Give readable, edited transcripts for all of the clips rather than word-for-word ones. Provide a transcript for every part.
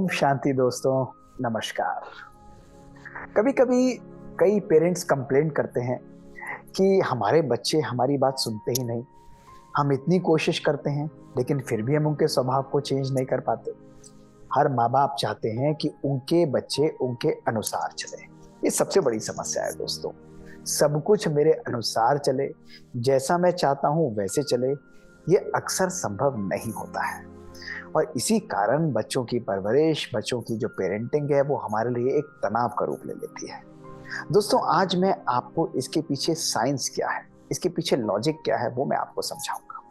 शांति दोस्तों, नमस्कार। कभी कभी कई पेरेंट्स कंप्लेंट करते हैं कि हमारे बच्चे हमारी बात सुनते ही नहीं। हम इतनी कोशिश करते हैं लेकिन फिर भी हम उनके स्वभाव को चेंज नहीं कर पाते। हर माँ बाप चाहते हैं कि उनके बच्चे उनके अनुसार चले। ये सबसे बड़ी समस्या है दोस्तों। सब कुछ मेरे अनुसार चले, जैसा मैं चाहता हूँ वैसे चले, ये अक्सर संभव नहीं होता है। और इसी कारण बच्चों की परवरिश, बच्चों की जो पेरेंटिंग है वो हमारे लिए एक तनाव का रूप ले लेती है। दोस्तों, आज मैं आपको इसके पीछे साइंस क्या है, इसके पीछे लॉजिक क्या है, वो मैं आपको समझाऊंगा।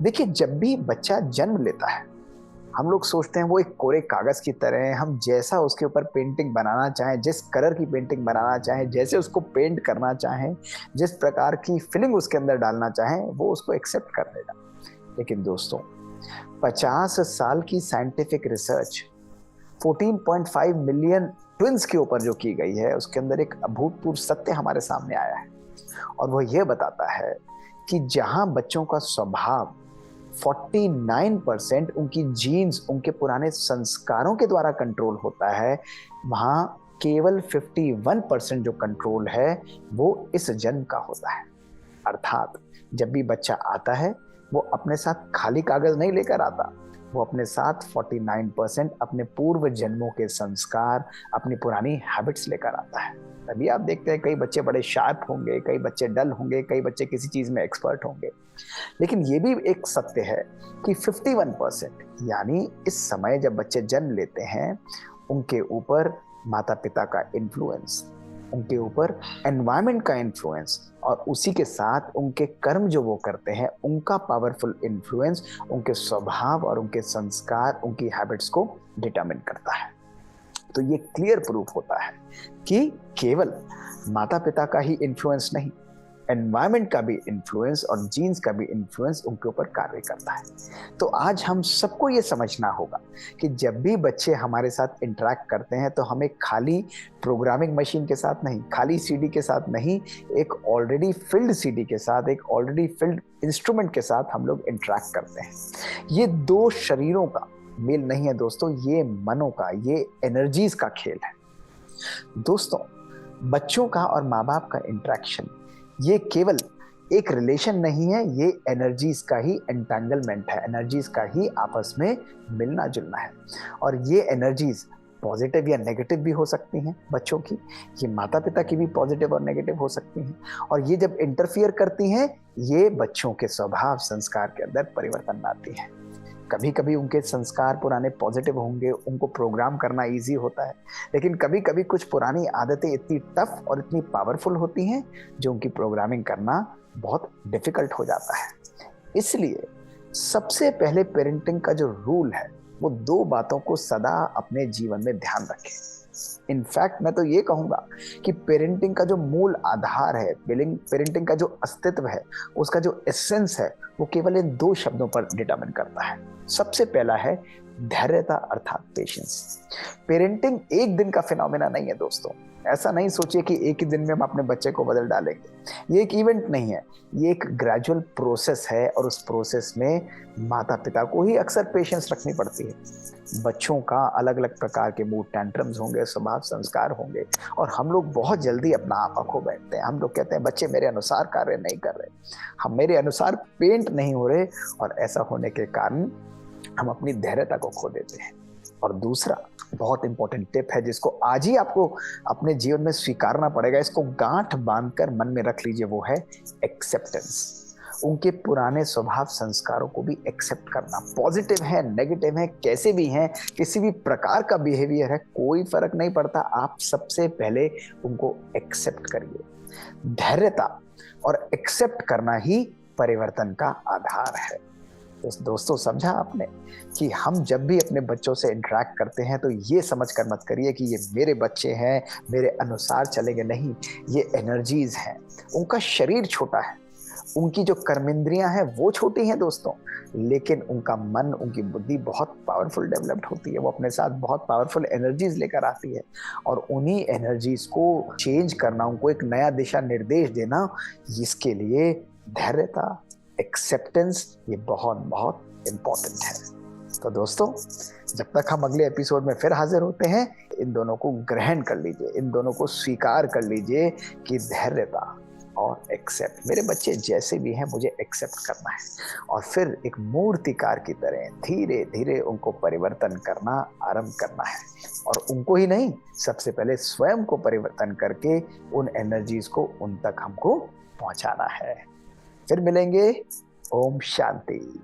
देखिए, जब भी बच्चा जन्म लेता है, हम लोग सोचते हैं वो एक कोरे कागज की तरह है। हम जैसा उसके ऊपर पेंटिंग बनाना चाहें, जिस कलर की पेंटिंग बनाना चाहें, जैसे उसको पेंट करना चाहें, जिस प्रकार की फीलिंग उसके अंदर डालना चाहें, वो उसको एक्सेप्ट कर लेगा। लेकिन दोस्तों, 50 साल की साइंटिफिक रिसर्च 14.5 मिलियन ट्विंस के ऊपर जो की गई है, उसके अंदर एक अभूतपूर्व सत्य हमारे सामने आया है। और वो ये बताता है कि जहां बच्चों का स्वभाव 49% उनकी जीन्स, उनके पुराने संस्कारों के द्वारा कंट्रोल होता है, वहां केवल 51% जो कंट्रोल है वो इस जन्म का होता है। अर्थात जब भी बच्चा आता है, वो अपने साथ खाली कागज नहीं लेकर आता, वो अपने साथ 49% अपने पूर्व जन्मों के संस्कार, अपनी पुरानी हैबिट्स लेकर आता है। तभी आप देखते हैं कई बच्चे बड़े शार्प होंगे, कई बच्चे डल होंगे, कई बच्चे किसी चीज में एक्सपर्ट होंगे। लेकिन ये भी एक सत्य है कि 51%, यानी इस समय जब बच्चे जन्म लेते हैं, उनके ऊपर माता पिता का इन्फ्लुएंस, उनके ऊपर एनवायरनमेंट का इन्फ्लुएंस, और उसी के साथ उनके कर्म जो वो करते हैं उनका पावरफुल इन्फ्लुएंस उनके स्वभाव और उनके संस्कार, उनकी हैबिट्स को डिटरमिन करता है। तो ये क्लियर प्रूफ होता है कि केवल माता पिता का ही इन्फ्लुएंस नहीं, एनवायरनमेंट का भी इन्फ्लुएंस और जीन्स का भी इन्फ्लुएंस उनके ऊपर कार्य करता है। तो आज हम सबको ये समझना होगा कि जब भी बच्चे हमारे साथ इंटरेक्ट करते हैं तो हमें खाली प्रोग्रामिंग मशीन के साथ नहीं, खाली सीडी के साथ नहीं, एक ऑलरेडी फिल्ड सीडी के साथ, एक ऑलरेडी फिल्ड इंस्ट्रूमेंट के साथ हम लोग इंटरेक्ट करते हैं। ये दो शरीरों का मेल नहीं है दोस्तों, ये मनों का, ये एनर्जीज का खेल है। दोस्तों, बच्चों का और माँ बाप का इंटरेक्शन ये केवल एक रिलेशन नहीं है, ये एनर्जीज का ही एंटेंगलमेंट है, एनर्जीज का ही आपस में मिलना जुलना है। और ये एनर्जीज पॉजिटिव या नेगेटिव भी हो सकती हैं बच्चों की, ये माता पिता की भी पॉजिटिव और नेगेटिव हो सकती हैं। और ये जब इंटरफियर करती हैं, ये बच्चों के स्वभाव संस्कार के अंदर परिवर्तन लाती हैं। कभी कभी उनके संस्कार पुराने पॉजिटिव होंगे, उनको प्रोग्राम करना इजी होता है, लेकिन कभी कभी कुछ पुरानी आदतें इतनी टफ और इतनी पावरफुल होती हैं जो उनकी प्रोग्रामिंग करना बहुत डिफिकल्ट हो जाता है। इसलिए सबसे पहले पेरेंटिंग का जो रूल है वो दो बातों को सदा अपने जीवन में ध्यान रखें। इनफैक्ट मैं तो ये कहूंगा कि पेरेंटिंग का जो मूल आधार है, पेरेंटिंग का जो अस्तित्व है, उसका जो एसेंस है, वो केवल इन दो शब्दों पर डिटरमिन करता है। सबसे पहला है धैर्यता, अर्थात पेशेंस। पेरेंटिंग एक दिन का फिनोमेना नहीं है दोस्तों। ऐसा नहीं सोचिए कि एक ही दिन में हम अपने बच्चे को बदल डालेंगे। ये एक इवेंट नहीं है, ये एक ग्रेजुअल प्रोसेस है, और उस प्रोसेस में माता पिता को ही अक्सर पेशेंस रखनी पड़ती है। बच्चों का अलग अलग प्रकार के मूड टेंट्रम्स होंगे, स्वभाव संस्कार होंगे, और हम लोग बहुत जल्दी अपना आपा खो बैठते हैं। हम लोग कहते हैं बच्चे मेरे अनुसार कार्य नहीं कर रहे, हम मेरे अनुसार पेंट नहीं हो रहे, और ऐसा होने के कारण हम अपनी धैर्यता को खो देते हैं। और दूसरा बहुत इंपॉर्टेंट टिप है जिसको आज ही आपको अपने जीवन में स्वीकारना पड़ेगा, इसको गांठ बांधकर मन में रख लीजिए, वो है एक्सेप्टेंस। उनके पुराने स्वभाव संस्कारों को भी एक्सेप्ट करना, पॉजिटिव है नेगेटिव है कैसे भी हैं, किसी भी प्रकार का बिहेवियर है, कोई फर्क नहीं पड़ता, आप सबसे पहले उनको एक्सेप्ट करिए। धैर्यता और एक्सेप्ट करना ही परिवर्तन का आधार है। तो दोस्तों, समझा आपने कि हम जब भी अपने बच्चों से इंटरेक्ट करते हैं तो ये समझ कर मत करिए कि ये मेरे बच्चे हैं, मेरे अनुसार चलेंगे, नहीं, ये एनर्जीज हैं। उनका शरीर छोटा है, उनकी जो कर्मेंद्रियां हैं वो छोटी हैं दोस्तों, लेकिन उनका मन, उनकी बुद्धि बहुत पावरफुल डेवलप्ड होती है। वो अपने साथ बहुत पावरफुल एनर्जीज लेकर आती है, और उन्हीं एनर्जीज को चेंज करना, उनको एक नया दिशा निर्देश देना, इसके लिए धैर्यता, एक्सेप्टेंस, ये बहुत बहुत इंपॉर्टेंट है। तो दोस्तों, जब तक हम अगले एपिसोड में फिर हाजिर होते हैं, इन दोनों को ग्रहण कर लीजिए, इन दोनों को स्वीकार कर लीजिए कि धैर्यता और एक्सेप्ट, मेरे बच्चे जैसे भी हैं मुझे एक्सेप्ट करना है, और फिर एक मूर्तिकार की तरह धीरे धीरे उनको परिवर्तन करना आरंभ करना है। और उनको ही नहीं, सबसे पहले स्वयं को परिवर्तन करके उन एनर्जीज को उन तक हमको पहुंचाना है। फिर मिलेंगे। ओम शांति।